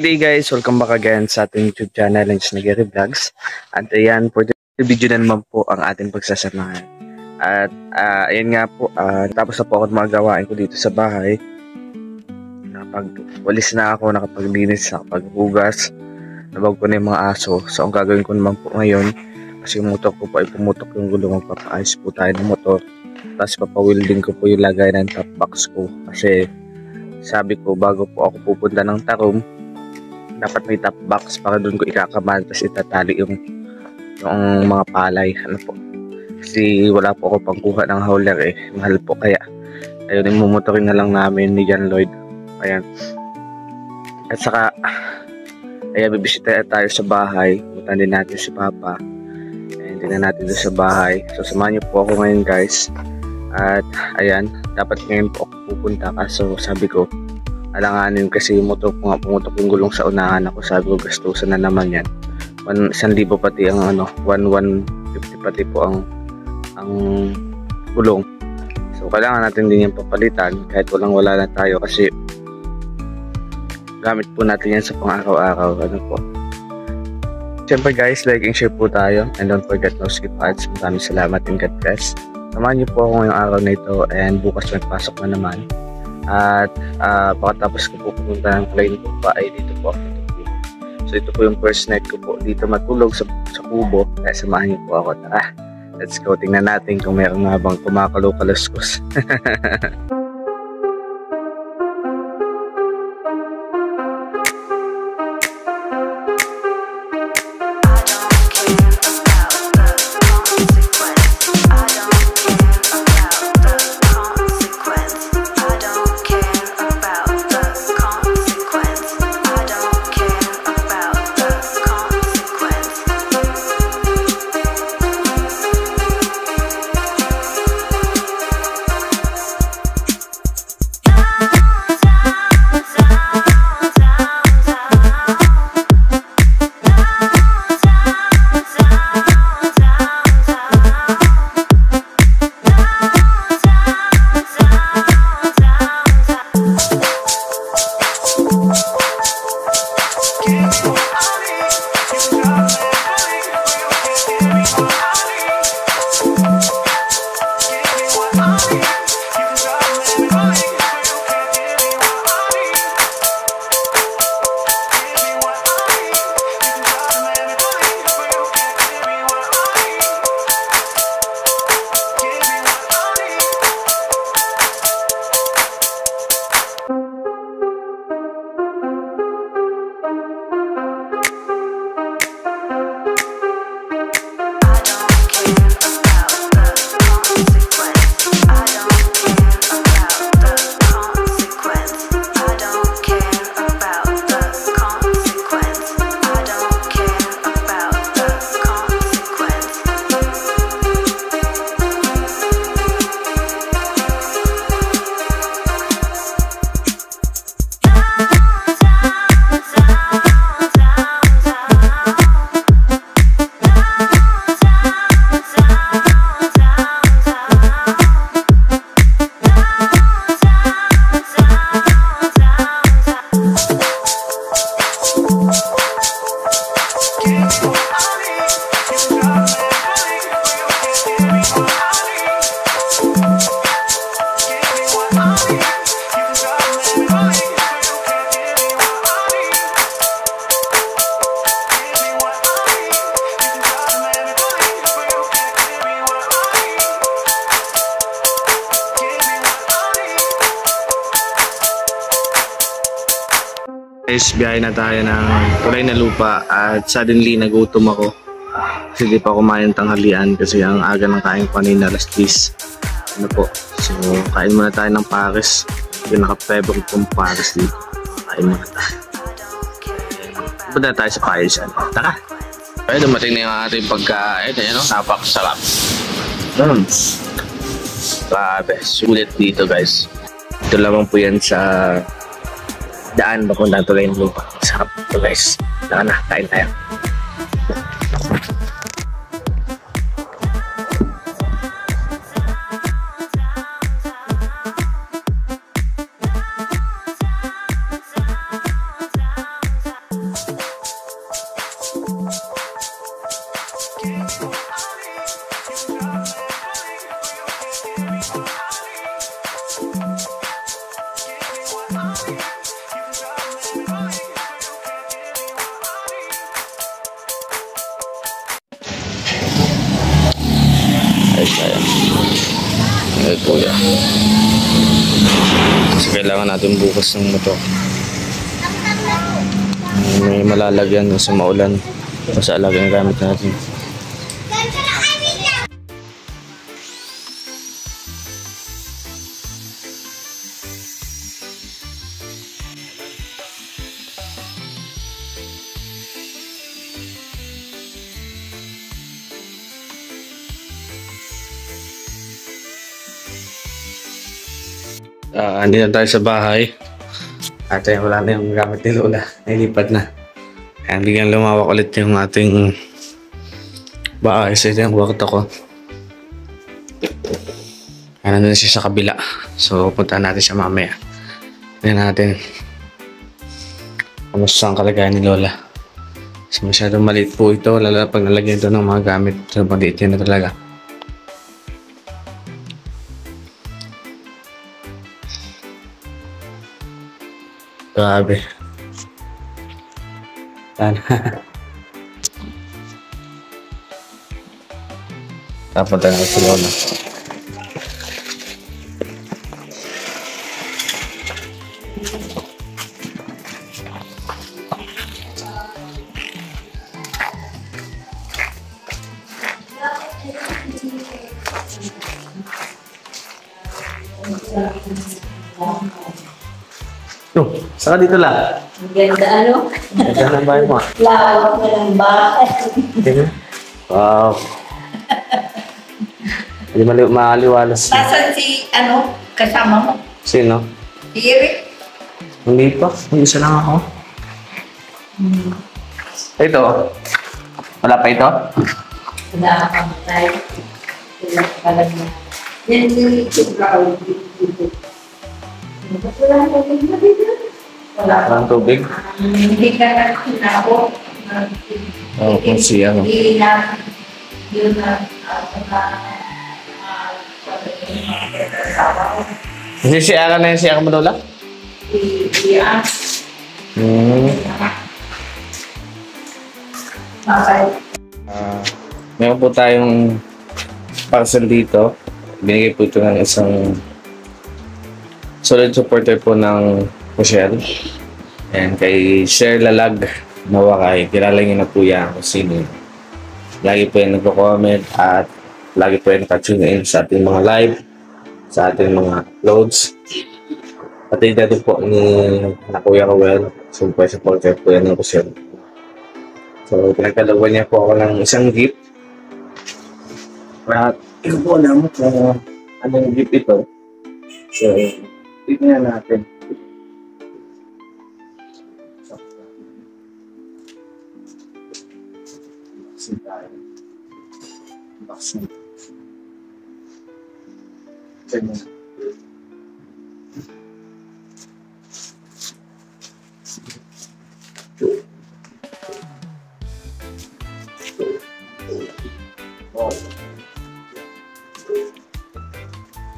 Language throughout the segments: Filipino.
Good day guys, welcome back again sa ating YouTube channel, Lens Nageri Vlogs. At ayan, for the video na naman po ang ating pagsasamahan. At ayan nga po, tapos na po ako mga gawain ko dito sa bahay. Nakapag-walis na ako, nakapaglinis, nakapaghugas, nabag ko na yung mga aso. So ang gagawin ko naman po ngayon, kasi yung motor ko po ay pumutok yung gulo, magpapaayos po tayo ng motor. Tapos papawilding ko po yung lagay ng top box ko. Kasi sabi ko, bago po ako pupunta ng Tarum, dapat may top box para doon ko ikakaman, tapos itatali yung mga palay. Ano po, kasi wala po ako pangkuha ng hauler mahal po, kaya ayun, imumotorin na lang namin ni John Lloyd. Ayan, at saka ayan, bibisita tayo sa bahay, puntan din natin si Papa, ayan, tingnan natin doon sa bahay. So samahan niyo po ako ngayon guys. At ayan, dapat ngayon po ako pupunta, kaso sabi ko alanganin kasi yung motor ko nga pumutok yung gulong sa unahan. Ako sabi ko gastusan na naman yan, 1,000 pati ang 1,150 pati po ang gulong. So kailangan natin din yung papalitan kahit wala na tayo, kasi gamit po natin yan sa pang araw-araw. Ano po, siyempre guys, like and share po tayo, and don't forget no skip ads. Maraming salamat and God bless. Samahan niyo po ako ngayong araw na ito, and bukas may pasok na naman. At pagkatapos ko po pupunta ng plane ko pa ay dito po ako matutulog. So ito po yung first night ko po dito matulog sa kubo, kaya samahan niyo po ako. Tara, let's go, tingnan natin kung meron nga bang kumakalo-kaluskos. Guys, biyahe na tayo ng Tulay na Lupa, at suddenly nagutom ako kasi di pa kumain tanghalian kasi ang aga ng kain ko kanina, alas 10. Ano po, so kain muna tayo ng Paris, yung naka-favorite kong Paris dito. Kain muna tayo, punta tayo sa Paris. Tara! Ay, dumating na yung ating pagkain. Ayan o, napakasarap. Grabe, sulit dito guys. Ito lamang po yan sa daan papuntang Tulay na Lupa. Sarap ito guys. Tara na, kain tayo. Ay, sayang. Ay, kuya. Kasi kailangan natin bukas ng motor. May malalagyan sa maulan. Basta alagyan ang gamit natin. Andito na tayo sa bahay. At wala na yung gamit ni Lola. Nailipat na. Kaya bigyan lumawak ulit yung ating bahay. So ito yung kwarto ko. Kaya nandun siya sa kabila. So puntahan natin siya mamaya. Tignan natin kamusta ang kalagayan ni Lola. So masyadong maliit po ito. Lalo pag nalagyan ito ng mga gamit. So maliit yun na talaga. Grabe. Sana. Tapunta na si Lola. No, saka dito lang. Ang ganda ano? Ganda ng bahay mo. Lawak na ng bahay. Tingnan. Wow. Hindi maliwalas. Nasaan si ano kasama mo? Sino? Si Eric? Hindi pa. Mag-isa lang ako. Ito. Wala pa ito? Wala ka pamatay. Wala ka lang na. Yan si Raul. Wala ka dito. Wala ka. Walang tubig? Hindi ka na sinabot. Oo, kung siya. Hindi na. Yun na. Sisiyakan na yung siyakan mo, Lola? Iya. Okay. Meron po tayong parcel dito. Binigay po ito ng isang solid supporter po ng Rochelle. And kay Sher Lalag Nawakay, kilala niyo na po yan kung sino. Lagi po yan nagko-comment at lagi po yan nakatune in sa ating mga live, sa ating mga uploads. Pati dito po ni Kuya Rowell, so po supporter po yan ng Rochelle. So pinagkalawan niya po ako ng isang gift. At hindi po alam kung anong gift ito. So, tignan natin. Unboxing tayo. Unboxing. Check mo na. Oh.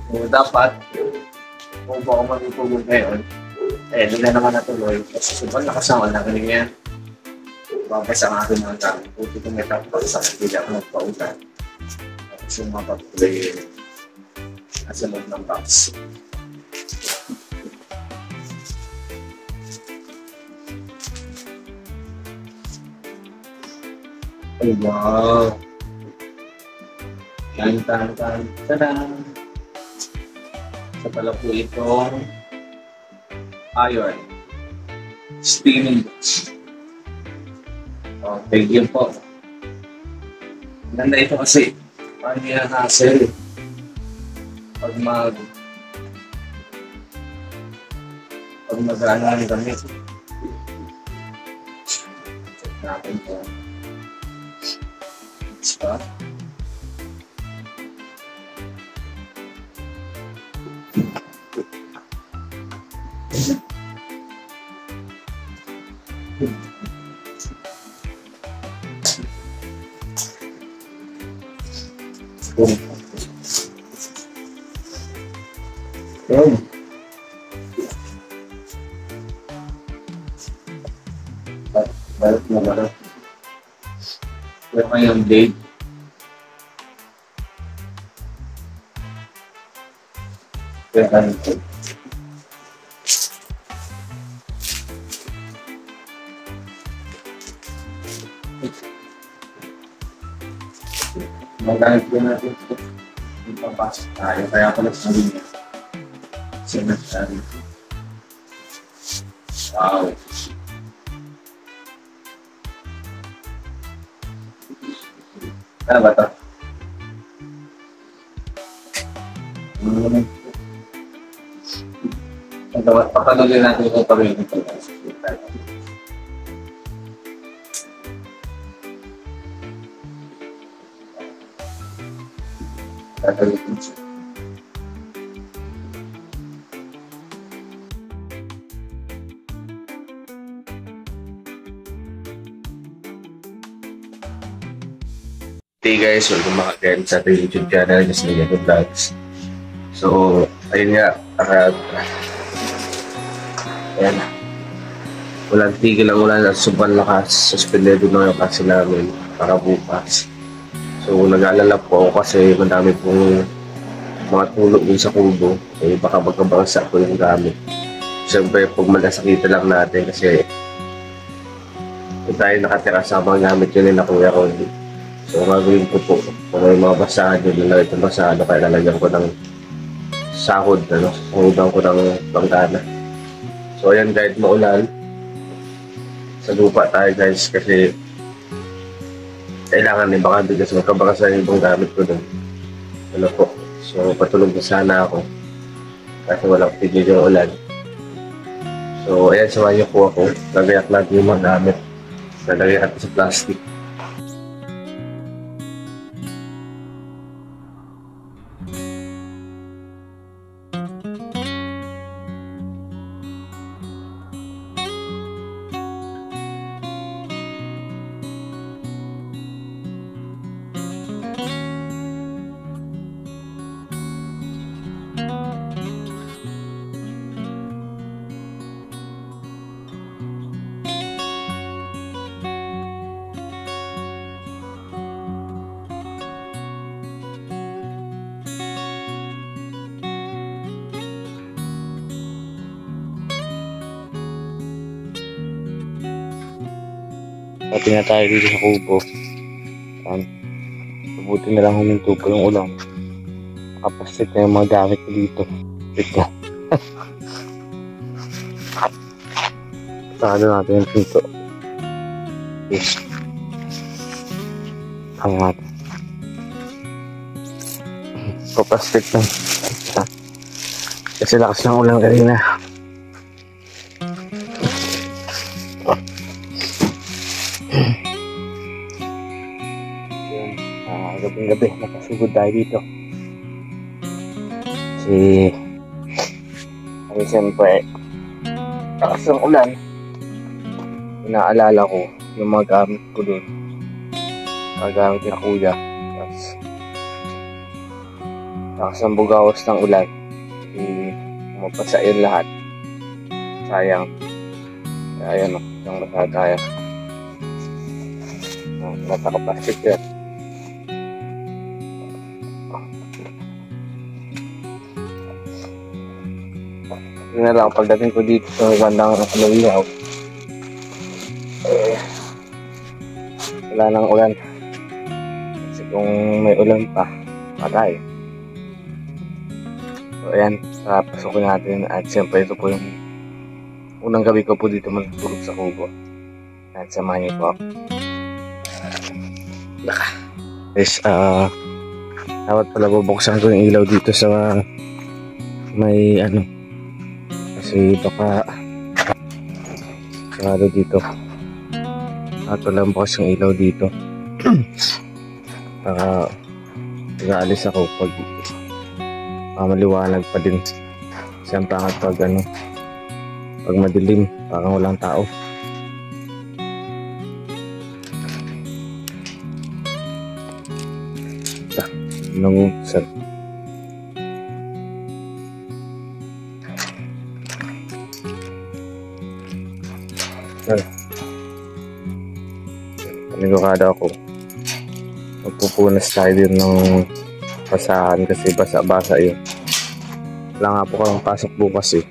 So, dapat kung baka matutulog ngayon, doon na naman natuloy. Kasi sobrang nakasama na kanina. Babasa ang aking mga gamit. Buti kung may tapos sa hindi ako nagpautan. Tapos yung mga patuloy nasa loob ng box. Oh, wow! Tada! Sa pala po itong iron steaming box. Oh, thank you po. Ganda ito kasi parang hindi na hassle pag mag-ano ng gamit. Check natin po. Spot. Yun. Balik na ba? Pero ngayong date. Kaya ganito. Magamit ko natin ito. Yung papasok tayo. Kaya pala sabi niya. Sinasabi. Wow. Ano ba ito? Patuloy natin ito pag-ibig ito. Tatalitin siya. Hey guys, welcome back again sa ating YouTube channel, Just Ligato Vlogs. So, ayun nga, ayan, walang tigil ang ulan at sobrang lakas. Suspendedo na yung klase namin para bukas. So, nag-aalala po ako kasi madami pong mga tulog din sa kubo. Eh, baka magkabangsa po yung gamit. Siyempre, pag malasakita lang natin kasi kung tayo nakatira sa mga gamit yun na kuya ko. So, gagawin ko po, kung may mga basahan yun, lalagay itong basahan, kaya lalagyan ko ng sahod, sahudan ko ng bangkana. So, ayan, kahit maulan, sa lupa tayo guys, kasi kailangan din baka bigas magkabaka sa ibang gamit ko dun. Ano po, so patulog na sana ako, kasi walang tigil yung ulan. So, ayan, samahan niyo po ako, lagayak natin yung mga gamit, lalagay natin sa plastic. Pati na tayo dito sa kubo. Mabuti na lang huminto po yung ulan. Nakapastik na yung mga gamit ko dito. Ito. Sado natin yung pinto. Yes. Ang natin. Kapastik na. Kasi lakas ng ulan kanina. Gabing-gabi, nakasugod tayo dito. Kasi siyempre lakas ng ulan, inaalala ko yung mga gamit ko doon, mga gamit na kuya. Tapos lakas ng bugawas ng ulan, mapasa yun lahat. Sayang. Kaya ayan o, yung matagaya. Natakapastik yan. Yun na lang, pagdating ko dito sa bandang Alawihaw, wala nang ulan. Kasi kung may ulan pa, patay. So ayan, pasukin natin. At siyempre ito po yung unang gabi ko po dito matutulog sa kubo. At samahan niyo po ako. Guys, dapat pala bubuksan ko yung ilaw dito sa may kasi baka sarado dito. At walang bukas yung ilaw dito. Nag-aalis ako pag maliwanag pa din. Kasi ang pangat pag pag madilim, parang walang tao. Nangungusan. Panigurado ako. Magpupunas tayo din ng basahan kasi basa-basa yun. Wala nga po kang pasok bukas eh.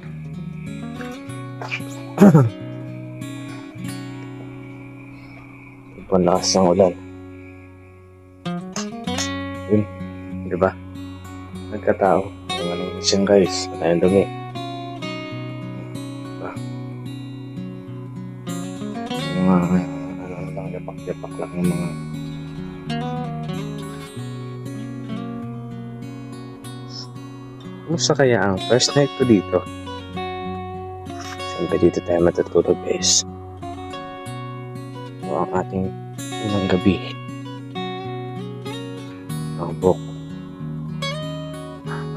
Ang lakas ng ulan. Yun, diba? Nagkatao. Ang malinis yan guys. Wala yung dumi. Diba? Yung mga ano lang, yapak-yapak lang yung mga kumusta kaya ang first night ko dito? Siyempre dito tayo matutulog guys. So ang ating unang gabi. Ang book.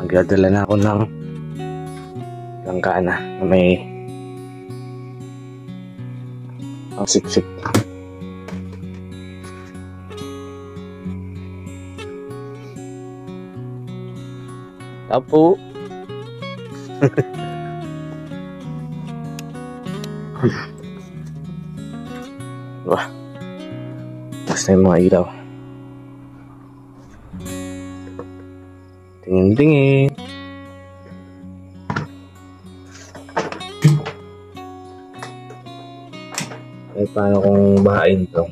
Magdadala na ako ng langgana na may ang siksik. Tapo. Wah. Basta yung mga ilaw. Tingin-tingin. Ay, paano kung bahain to?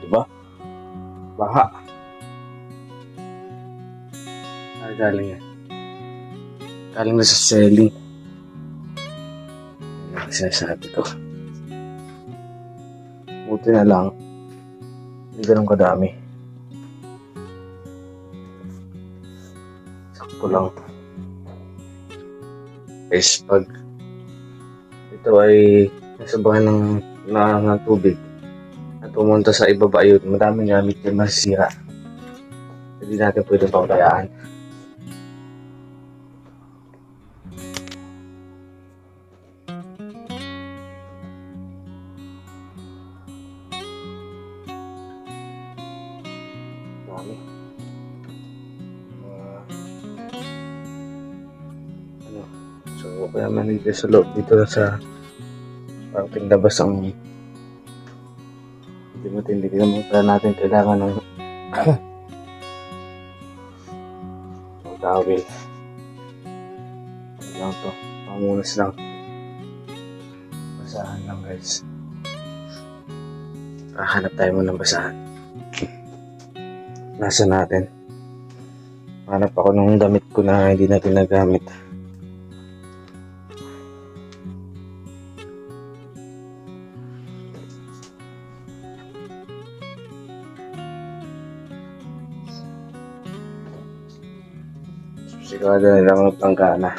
Diba? Baha. Ay, galing yan. Galing na sa selling. Yan ang sinasabi ko. Buti na lang. Hindi ganun kadami. Sakto lang. Guys, pag ito ay nasabahan ng tubig at pumunta sa ibaba yun, madaming gamit yung masisira. Hindi natin pwedeng pabayaan. Dami. So, kaya man dito sa loob, dito sa parang labas ang hindi matindi naman pala natin kailangan ng towel. Ano lang to, pangunas lang. Basahan lang guys. Hanap tayo muna ng basahan. Nasa natin. Hanap ako ng damit ko na hindi natin nagamit. Sigurado na lang ng planggana.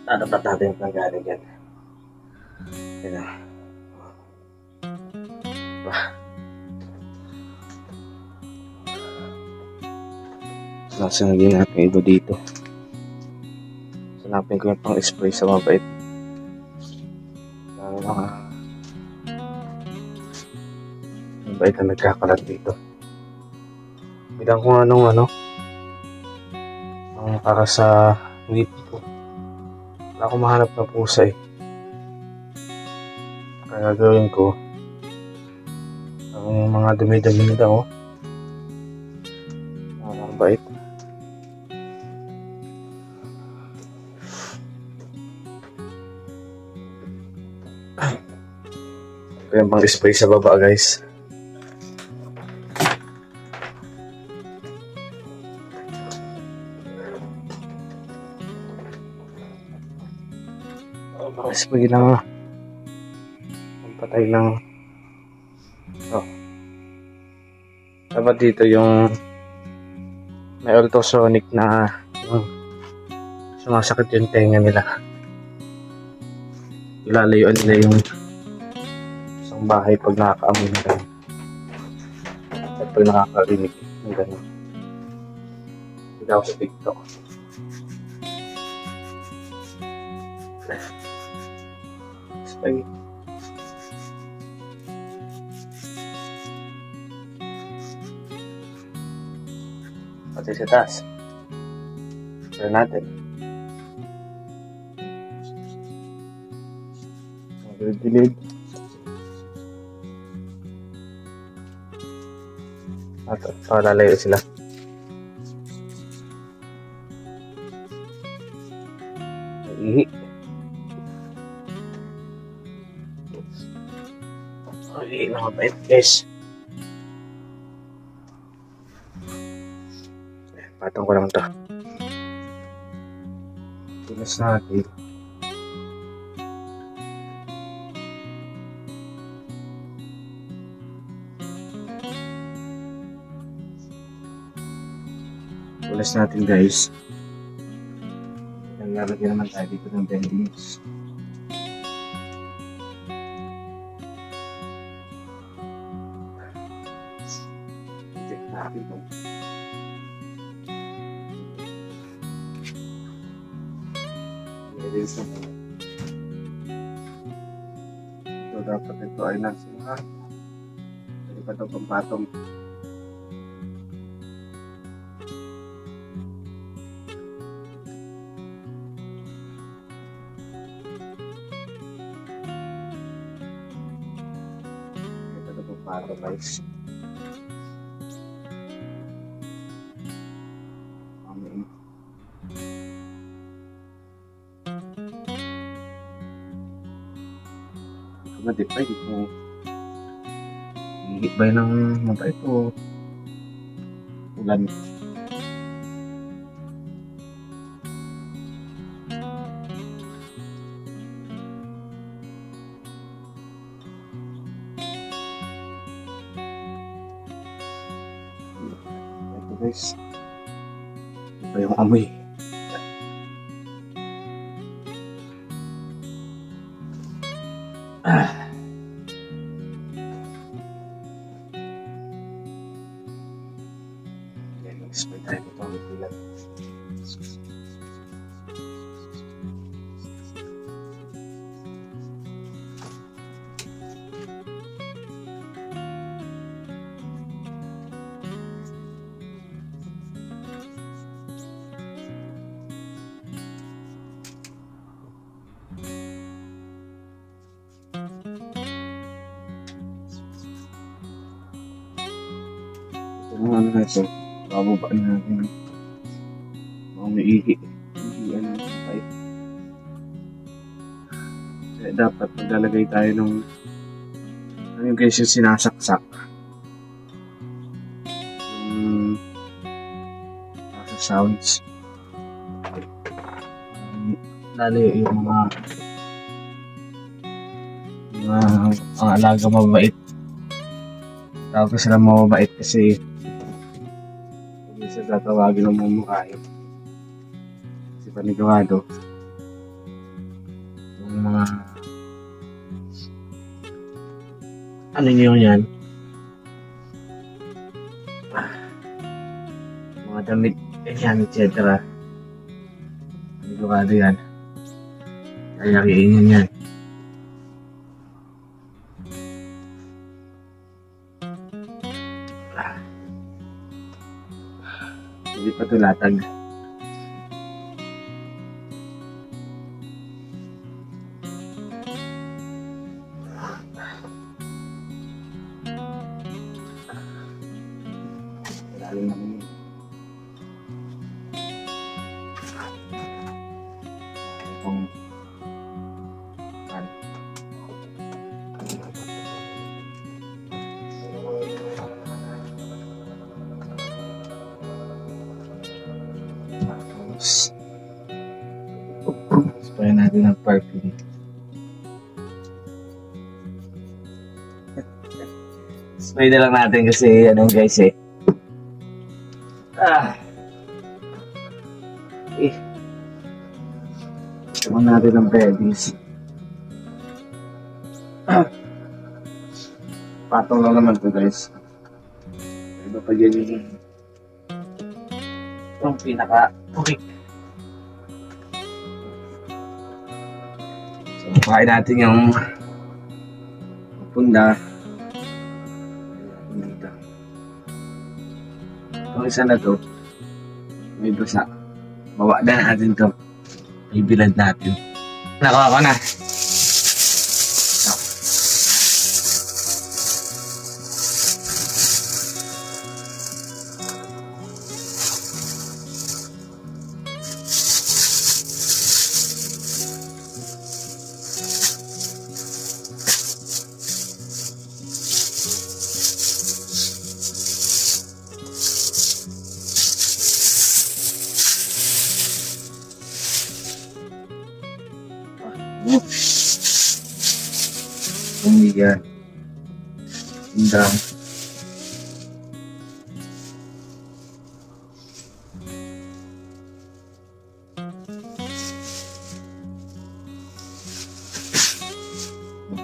Tatapat natin yung planggana dyan. Yan na. Nasaan din natin iba dito. Sanapin ko yung pang-spray sa mabait. Lalo mga mabait na nagkakalat dito. Bilang kung anong para sa ngiti ko. Wala akong mahanap na pusa eh. Kaya gagawin ko ang mga dumi-dumi nila oh. Ang bait. Kaya pang spray sa baba guys. Pang spray lang ang patay ng dapat dito yung may ultrasonic na sumasakit yung tenga nila. Ilalayuan nila yung isang bahay pag nakakaamoy na rin. At pag nakakarinig ng gano'n. Hindi ako sa TikTok. Spy. Pati sa taas. Tara natin. Dilid. At palalayo sila. Ihi. Ihi na mabait guys. Patong ko lang ito. Tinas natin. Tulas natin guys. Naglalagyan naman tayo dito ng bendings. Check natin ito. Nililinis naman. Ito dapat ito ay nasa mga. Hindi pa ito pampatong. Pato guys. Amin. Ito ba di pa ito? Hihit ba ng mabait o ulan? Guys, iba yung amoy. Mag-spray tayo ito ang ilan. Ano na ito? Bababaan natin. Mga may ihi. Ihian ng kapay. Kaya dapat maglalagay tayo ng ano guys yung sinasaksak. Sa sounds. Lalo yung mga alaga mabait. Tawag ko sila mabait kasi hindi sila tatawagin ng mumukhain. Kasi panigawado. Yung mga ano nyo yan? Mga damit, yan, etc. Panigawado yan. Kaya kiingin yan. Hindi pa tulatag. Lalo naman yun. Itong spray natin ng perfume. Spray na lang natin kasi ano guys eh. Ito natin ng beddings. Patong lang naman to guys. Iba pa dyan yung itong pinaka-purik. So, kain natin yung punda. Dito. Itong isa na to, may basa. Bawa na natin to. May bilad natin. Nakuha ko na. Yan. Indang.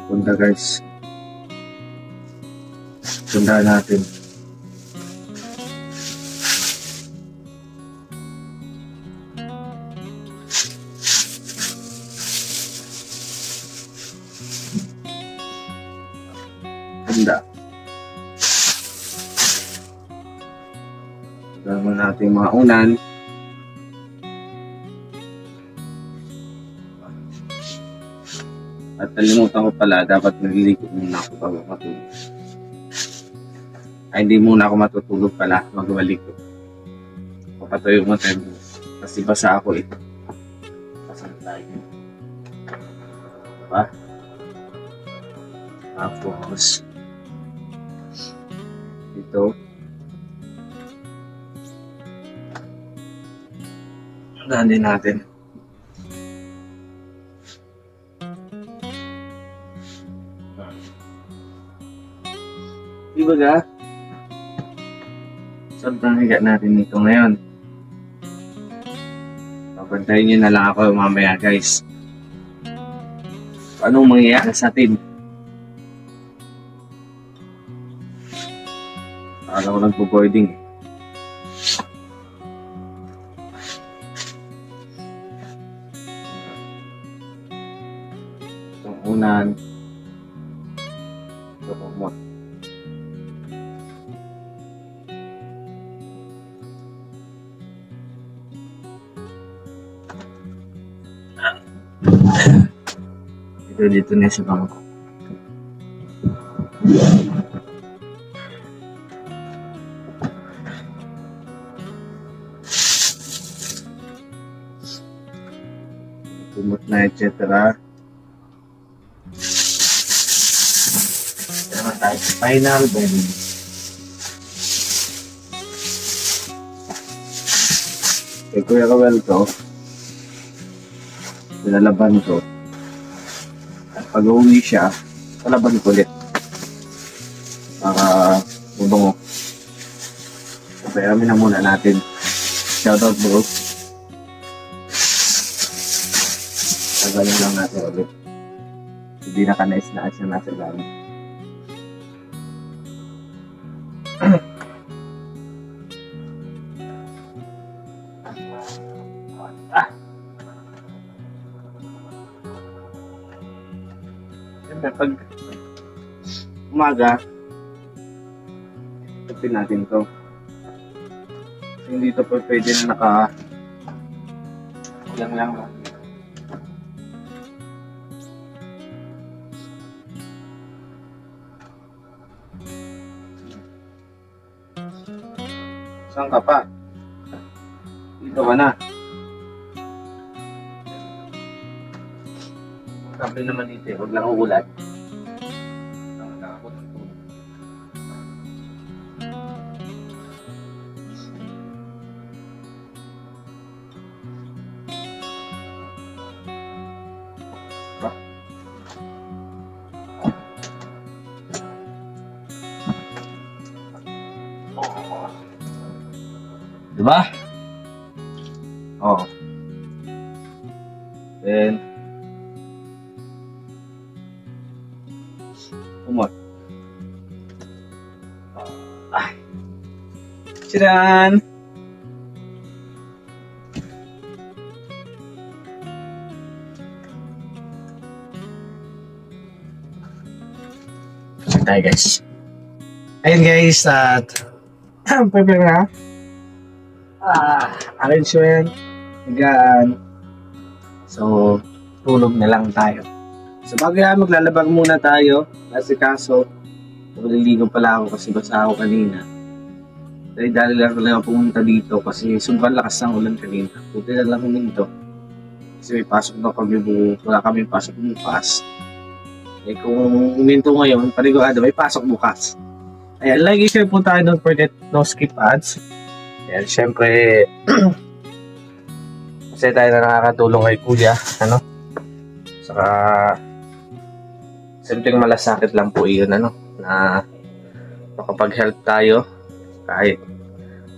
Punta guys. Punta natin. Handa. Gawin natin mga unan. At nalimutan ko pala, dapat naliligo muna ako bago matulog. Ay, hindi muna ako matutulog pala, magbalik ko. Papatuyo mo tayo. Kasi basa ako ito. Basa tayo. Diba? Tapos, ito. Dali natin. Diba ga? Sobrang higa natin ito ngayon. Papantayin nyo na lang ako mamaya guys. Anong mangyayari sa atin? Akala ko nagpo-boarding eh. Itong unan. Ito po mo. Dito na sa bangko. Tumot na etc. Naman tayo sa final bearing. Kay Kuya Kawel ko, nilalaban ko. At pag uwi siya, lalaban ko ulit. Para bubungo. Papayamin na muna natin. Shoutout bro. Tagalin lang natin ulit. Hindi nakanais na siya nasa gamit. Siyempre pag umaga, tapin natin to. Hindi ito pa pwede na lang lang. Saan ka pa? Dito ka na. Sabi naman dito eh, huwag lang uulan. Diba? Oh. Then, umot. Ay. Chiran! Kain tayo guys. Ayun guys, at prepare na. Arrangement, higaan. So, tulog na lang tayo. So, bago yan, maglalabag muna tayo. Kasi kaso, maliligo pala ako kasi basa ako kanina. Dahil lang ako pumunta dito kasi sobrang lakas ng ulan kanina. Buti na lang huminto. Kasi may pasok na kami wala kami pasok bukas. Eh kung huminto ngayon, panigurado may pasok bukas. Ayan, like i-share po tayo, don't forget no skip ads. Ayan, syempre kasi tayo na nakakatulong kay Kuya, ano? Saka simpleng malasakit lang po yun, ano? Na makapag-help tayo kahit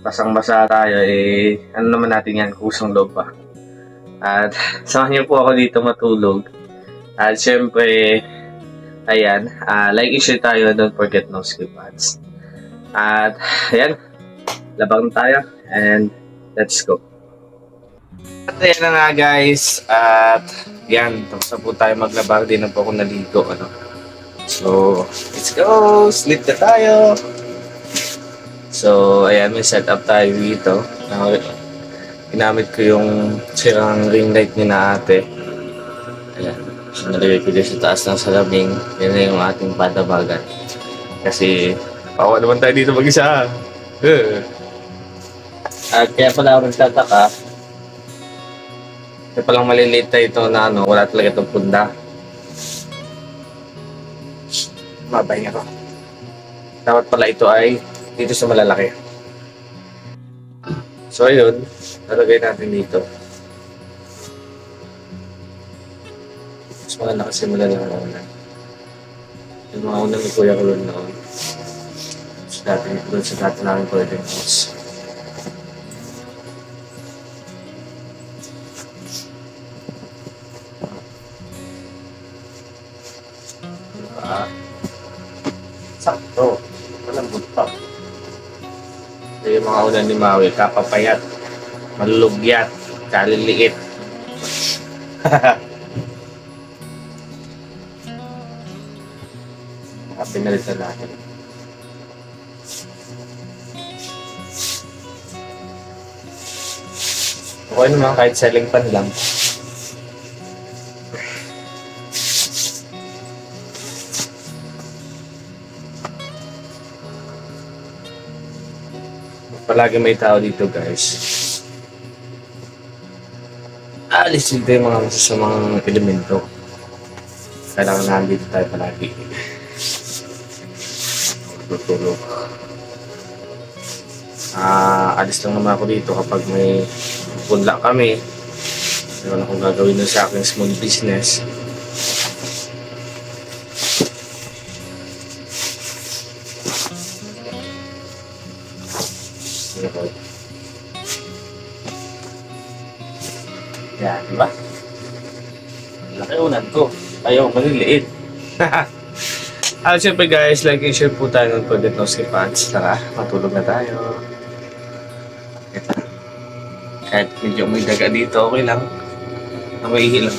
basang-basa tayo, eh ano naman natin yan, kusang loob pa. At samahan niyo po ako dito matulog. At syempre, ayan, like i-share tayo, don't forget no skip ads. At ayan, labang tayo and let's go. At ayan na nga guys, at yan, tapos na po tayo maglabang, din na po ako naligo, ano. So, let's go, sleep na tayo. So, ayan, may setup tayo dito. Ginamit ko yung sirang ring light ni na ate. Ayan. So, nalagay ko dyan sa taas ng salaming. Yan na yung ating patabagan. Kasi, pawa naman tayo dito mag-isa. At kaya pala ako nagtataka. Kaya palang maliliit tayo ito na ano, wala talaga itong punda. Mabay nga ko. Dapat pala ito ay dito sa malalaki. So, ayun. Nalagay natin dito. Mas maganda kasi mula ng una. Yung mga unang ni Kuya Kulon noon. Doon sa dati namin pwedeng house. Sakto. Malambot pa. So, yung mga unang ni Maui, kapapayat. Malulugyat, kaliliit. Pinalitan natin. Okay naman kahit selling pan lang. Palagi may tao dito guys. Alis dito yung mga masasamang elemento. Kailangan nandito tayo palagi. Tutulog. Alis lang naman ako dito kapag may punla kami. Meron akong gagawin na sa aking small business. Yan, diba? Laki unan ko. Ayaw, maliliit. Siyempre guys, like and share po tayo ng Project No Skip Ads. Tara, matulog na tayo. Kahit medyo may daga dito, okay lang. Maihi lang.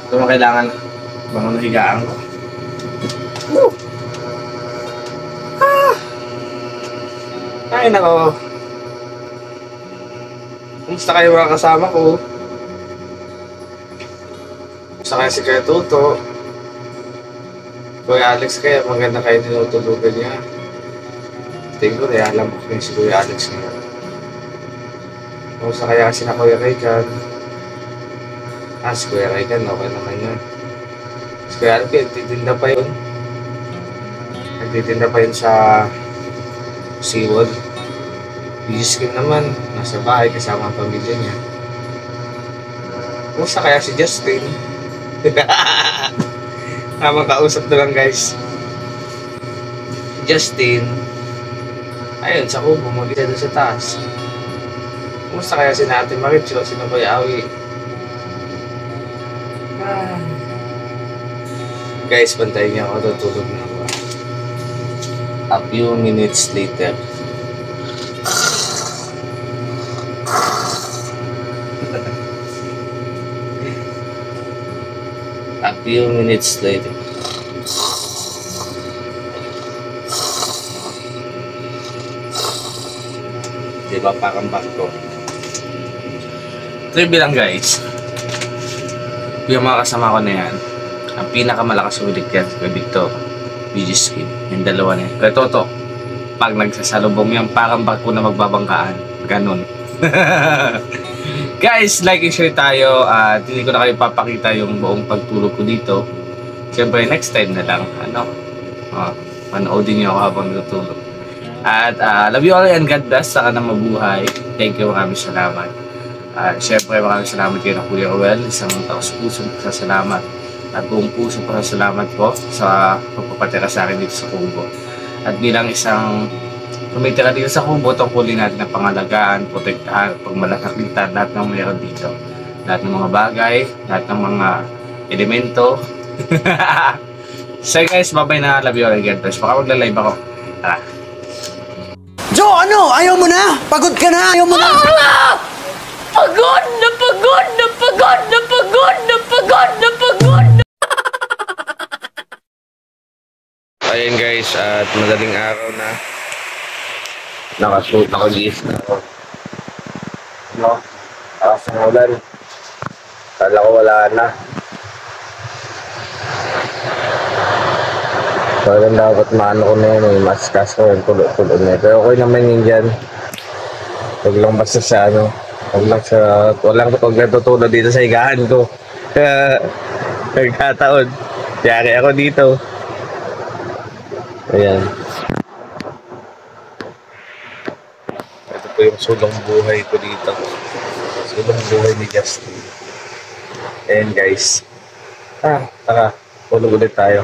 Ito na kailangan bangon na higaan ko. Ay nako. Kumusta kayo mga kasama ko? Kumusta kayo si Kuya Toto? Kuya Alex kaya maganda kayo tinutulugan niya. Tingin ko na alam ko kung si Kuya Alex ngayon. Kumusta kaya kasi na Kuya Regan? Si Kuya Regan okay naman yan. Si Kuya Alex nagtitinda pa yun. Nagtitinda pa yun sa SeaWorld. Busy Kim naman, nasa bahay kasama ang pamilya niya. Kumusta kaya si Justin? Makausap na lang guys. Justin. Ayun, sa kubo, mag-isa doon sa taas. Kumusta kaya si Ate Maricho, si Naboy Awi? Guys, bantayin niya ako, tutulog na ako. A few minutes later. few minutes later. Diba parang barko? Trivia lang guys. Yung mga kasama ko na yan, ang pinakamalakas ulit yan kay Victor, BG Skin. Yung dalawa na yan. Kaya Toto, pag nagsasalubong yan, parang barko na magbabangkaan. Ganon. Guys, like and share tayo at hindi ko na kayo papakita yung buong pagtulog ko dito. Siyempre, next time na lang. Panoodin niyo ako habang natutulog. At love you all and God bless. Saka na mabuhay. Thank you, maraming salamat. Siyempre, maraming salamat kayo na Kuya Ruel. Isang taos-pusong pasasalamat. At buong pusong pasasalamat ko sa pagpapatira sa akin dito sa Kubo. At bilang isang tumitira dito sa Kubo, tungkulin natin ang pangalagaan, protektahan, pagmalakakitan, lahat ng mayroon dito. Lahat ng mga bagay, lahat ng mga elemento. So guys, bye-bye na. Love you all again. Baka magla-live ako. Tara. Jo, ano? Ayaw mo na? Pagod ka na? Ayaw mo na? Pagod na pagod na pagod na pagod na pagod na pagod na. Ayan guys, at madaling araw na. Nakasuot ako, liis na ako. No? Akas ng ulan. Kala ko wala na. Talagang dapat maano ko na yun, may maskas ko yung tulo-tulo na yun. Pero okay naman yun dyan. Huwag lang basta sa ano. Huwag lang natutulo dito sa higaan ko. Nagkataon. Yari ako dito. Ayan. Ito po yung sulong buhay ko dito. Sulong buhay ni Justin. Ayan guys. Tara. Tulog ulit tayo.